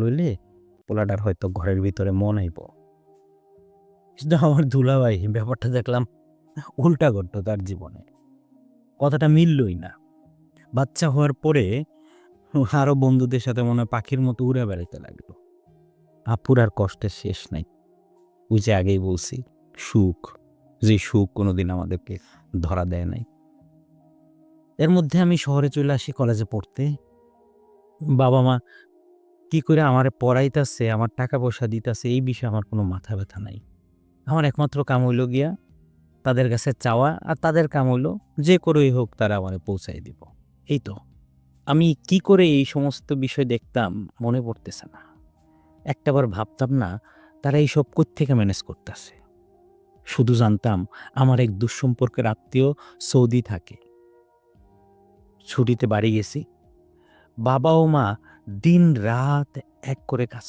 লইলে পোলাটার হয়তো ঘরের ভিতরে মন আইব। কিন্তু আমার দুলাভাই ব্যাপারটা দেখলাম উল্টা ঘটতো তার জীবনে। কথাটা মিললই না। বাচ্চা হওয়ার পরে আরো বন্ধুদের সাথে মনে হয় পাখির মতো উড়ে বেড়াইতে লাগলো। আপুর আর কষ্টের শেষ নাই। ওই যে আগেই বলছি, সুখ, যে সুখ কোনোদিন আমাদেরকে ধরা দেয় নাই। এর মধ্যে আমি শহরে চলে আসি কলেজে পড়তে। বাবা-মা কি করে আমারে পড়াইতাছে, আমার টাকা পয়সা দিতাছে এই বিষয়ে আমার কোনো মাথা ব্যথা নাই। আমার একমাত্র কাম হইল গিয়া তাদের কাছে চাওয়া, আর তাদের কাম হইলো যে করেই হোক তারা আমারে পৌঁছায় দিব। এই তো। আমি কি করে এই সমস্ত বিষয় দেখতাম মনে পড়তেছে না। একটাবার ভাবতাম না তারা এইসব কোত্থেকে ম্যানেজ করতেছে। শুধু জানতাম আমার এক দুঃসম্পর্কের আত্মীয় সৌদি থাকে। ছুটিতে বাড়ি গেছি। বাবা ও মা দিন রাত এক করে কাজ